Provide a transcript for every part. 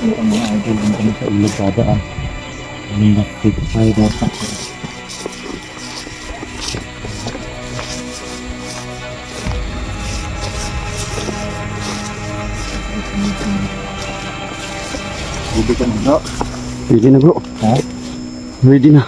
Ang mga idol ang kami sa ilog dadaan. Ang nakikipay data. Ready ka na bro? Ready na bro. Ha? Ready na.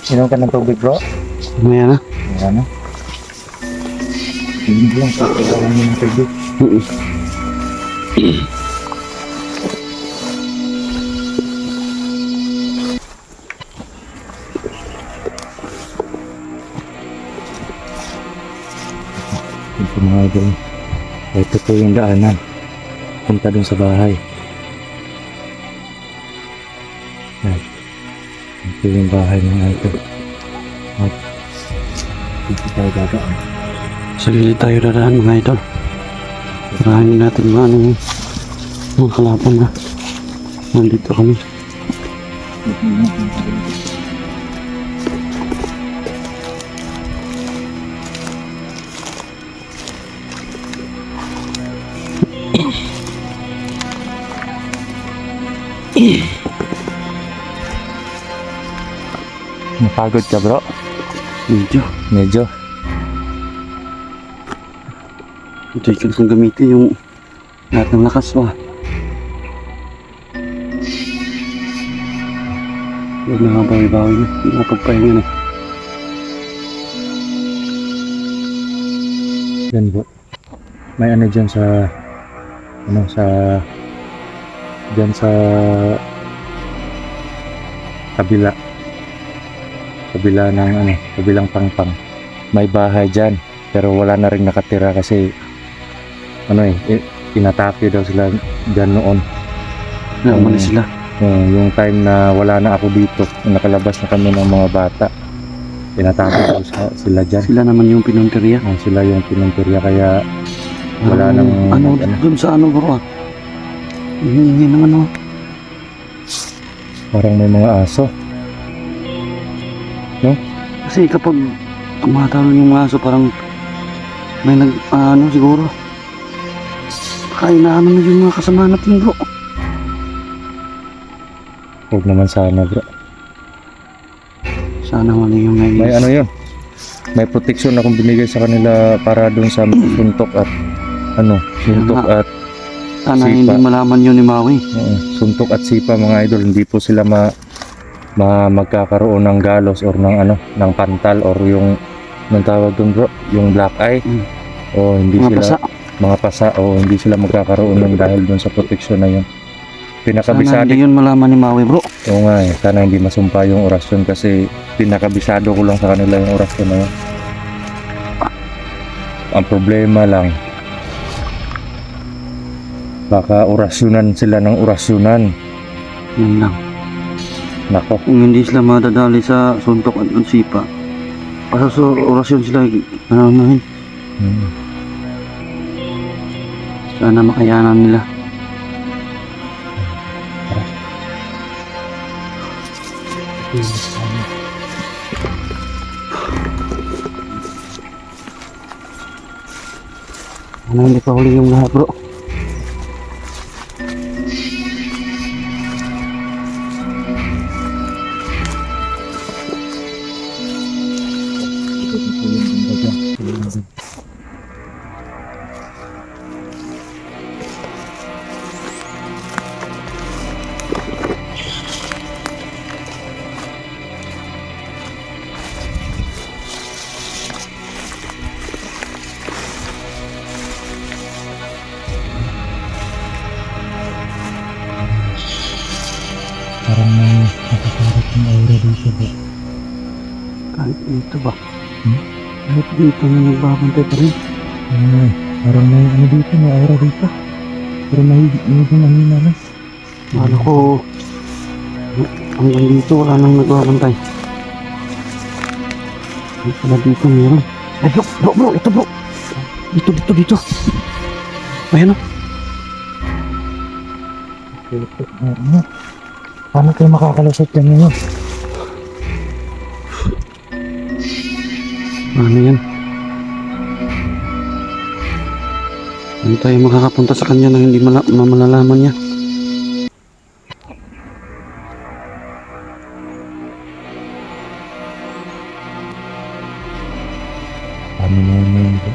Inom ka ng tubig bro? Mamaya na. Wala na. Hindi lang sa kailangan mo ng tubig. Ito mga idol. Ito po yung daanan. Punta dun sa bahay. Yan. Ito yung bahay ng idol. At dito tayo dadaan. Sa gilid tayo dadaan mga idol. Para hindi natin maano yung mga kalapan na nandito kami. Napagod ka bro? Medyo. Medyo. Ito yung kung gamitin yung lahat ng lakas ba. Huwag nakabawi-bawi na. Hindi nakapagpahinga na. Yan bro. May ano dyan sa dyan sa kabila ng kabilang pangpang. May bahay dyan pero wala na rin nakatira kasi inatake daw sila dyan noon. Umalis sila. Yung time na wala na ako dito, nakalabas na kami ng mga bata, inatake daw sila dyan. Sila naman yung pinunteriya. Sila yung pinunteriya kaya wala nang dun sa bro ah. Hindi naman parang may mga aso. No? Kasi kapag tumatalon yung mga aso parang may siguro kainaano na yung mga kasama natin bro. Huwag naman sana bro. Sana wala yung may yun. May protection akong binigay sa kanila para dun sa suntok at suntok at sana sipa. Hindi malaman yun ni Maui. Suntok at sipa mga idol, hindi po sila magkakaroon ng galos or ng pantal or yung tawag dun bro, yung black eye. O hindi Mga sila mga pasa o hindi sila magkakaroon ng dahil dun sa protection na yun. Sana hindi yun malaman ni Maui bro. Oo nga sana hindi masumpa yung orasyon kasi pinakabisado ko lang sa kanila yung orasyon na yun. Ang problema lang baka orasyonan sila ng orasyonan. Yun lang. Nako. Kung hindi sila madadali sa suntok at sipa, basta sa orasyon sila nanahin. Sana makayanan nila. Ano hindi pa huli yung lahat bro. Parang may nakakarap ng aura dito ba? Kahit dito ba? Kahit dito na nagbabantay pa rin. Parang may ano dito, may aura dito. Pero medyo mahina lang. Akala ko hanggang dito wala nang nagbabantay. Ay pala dito meron. Ay bro, ito bro. Dito. Ayan o. Paano kayo makakalusot dyan ngayon? Ano yan? Ano tayo makakapunta sa kanya na hindi malalaman niya? Paano na yun ngayon bro?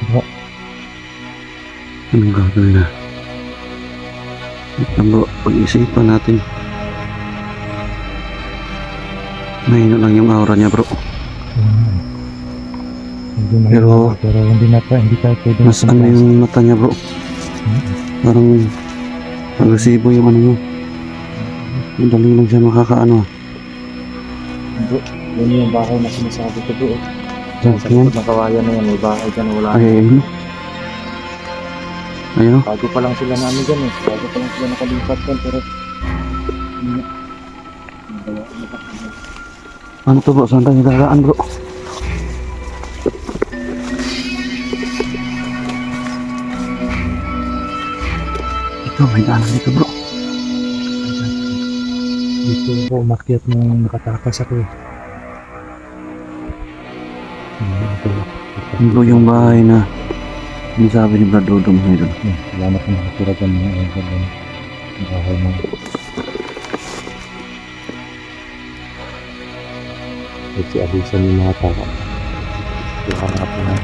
Bro, Anong gagawin na? Ito bro, pag-isipan natin. Mahina lang yung aura niya bro. medyo Pero- mahina, pero hindi tayo pwede Mas ano yung mata niya bro. Parang agresibo yung ano niya. Madali lang siya makakaano. Bro, yun yung bahay na sinasabi ko bro. Diyan, Sa yan. likod ng kawayan na yan, may bahay dyan, wala. Ay, ayun. Ayun. Bago pa lang sila namin dyan eh. Bago pa lang sila nakalipat dyan, pero... Ano to bro? Saan tayo dadaan bro? Ito, may daanan dito bro. Dito ako umakyat nung nakatakas ako eh. Ito yung bahay na sinasabi ni Brad Dodo mo ito. Wala na kung nakatira dyan mga elder dyan. Ang bahay mo. At si Abisan yung mga tao. Yung harap na.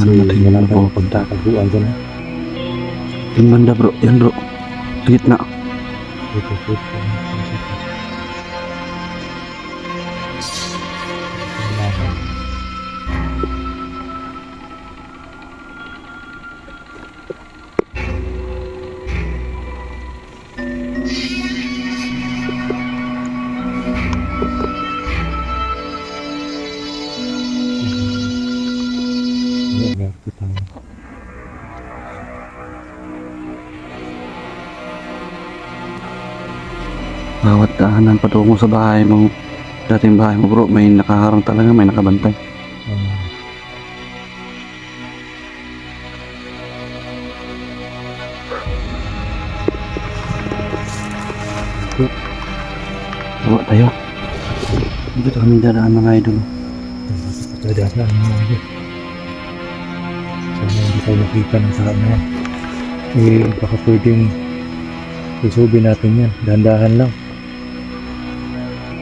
Ano natin Wala yung tayo bro? pagkakaguan dyan ha. Yung banda bro. Yan bro. Sa gitna. Ito. Bawat daanan patungo sa bahay mo. Dating bahay mo bro. May nakaharang talaga. May nakabantay. Bawa tayo. Dito kami dadaan mga idol. Sana hindi tayo nakita ng sa kanya. Eh, baka pwedeng susubin natin yan. Dahan-dahan lang.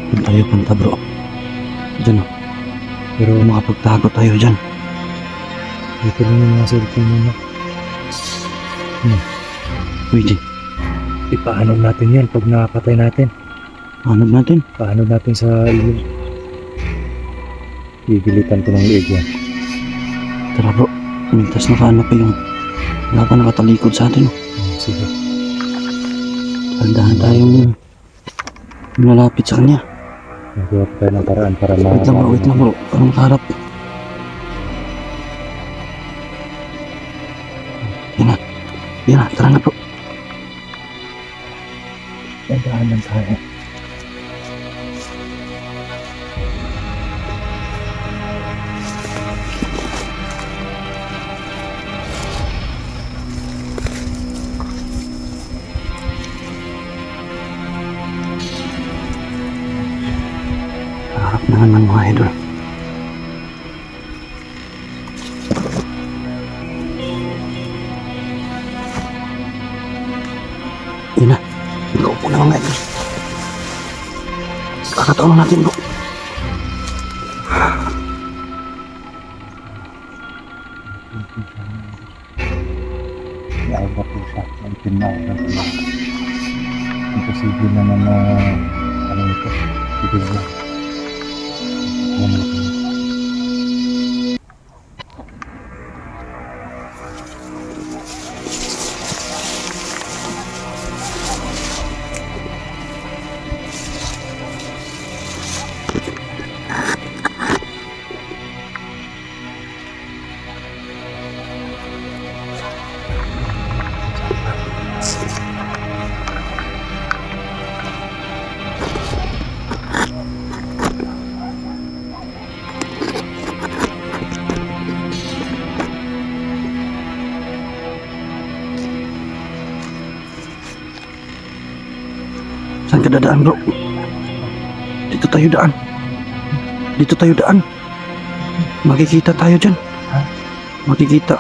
Doon tayo punta bro. Diyan o. Pero Makapagtago tayo dyan. dito lang yung mga cellphone muna. Pwede. Ipaano natin yan pag nakapatay natin. Hanap natin. Paano natin sa ilog? Gigilitan ko ng liig yan. Tara bro. Mintas nakahanap pa yung wala pa nakatalikod sa atin. Sige. Dahan tayong malapit sa kanya. Nagawa pa tayo ng paraan para Wait lang bro. Parang nakaharap. Yan na. Tara na bro. Dahan lang tayo. na naman mga idol. Yun na. Ikaw po na mga idol. Kakataon na natin bro. Naiba po siya. May tinawag na. Imposible naman na ano ito. Sige na. Yan ito. Saan ka dadaan bro? Dito tayo daan. Dito tayo daan. Makikita tayo dyan. Makikita.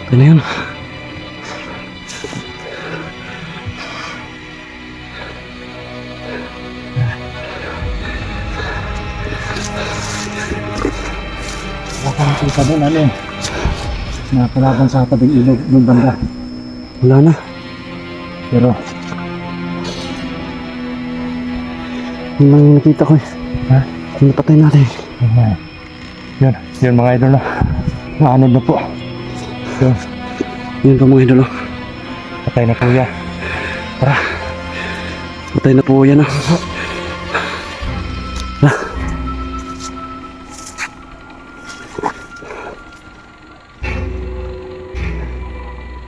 Ito na yun. Baka nakita doon ano eh. Nakalaban sa tabing ilog ng banda. Wala na. Pero, Yun lang yung nakita ko eh. ha? Napatay natin. Yun mga idol na. Naanod na po. Yun, Yun pa mga idol. patay na po yan. Tara. Patay na po yan ah.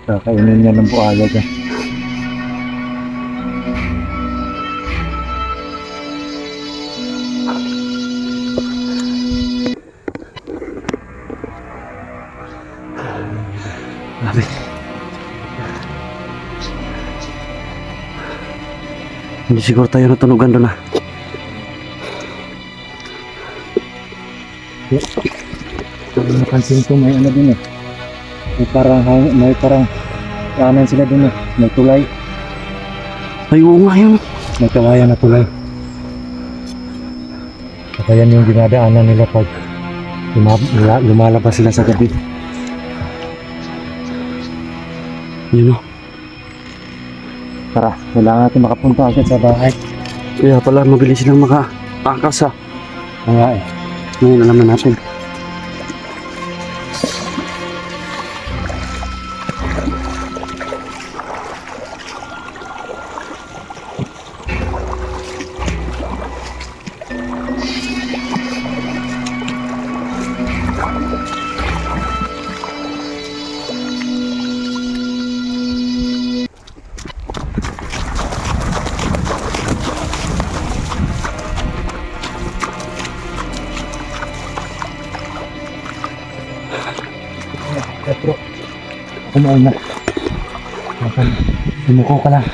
Kakainin niya ng buaya dyan. Grabe. Hindi siguro tayo natunugan doon ah. Kung napansin ko may ano din eh. May parang kanan sila dun eh. May tulay. Ay oo nga yun. May kawayan na tulay. Saka yan yung dinadaanan nila pag lumalabas sila sa gabi. Yun oh. Tara, kailangan natin makapunta agad sa bahay. Kaya pala mabilis silang makaakas ah. Nga eh. Ngayon alam na natin. Petro, kumain na. Lumuko ka lang.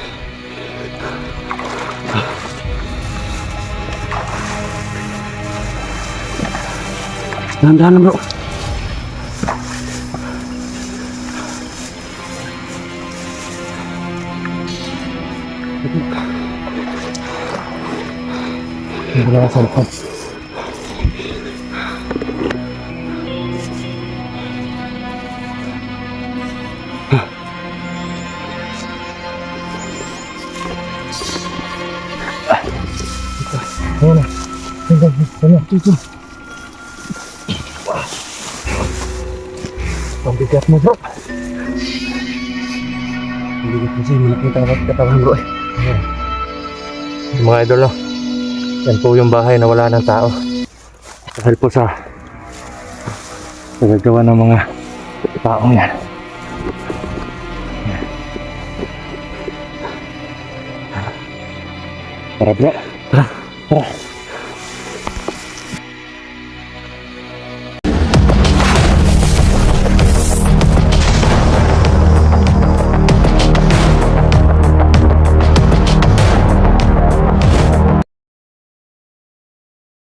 Dahan-dahan lang bro. Hindi na sa likod. Ayan na. Dito. Pambigat mo bro. Hindi kasi malaki katawan bro eh. Mga idol no. Yan po yung bahay na wala ng tao. Dahil po sa nagagawa ng mga taong yan. Tara bro. Tara. Tara.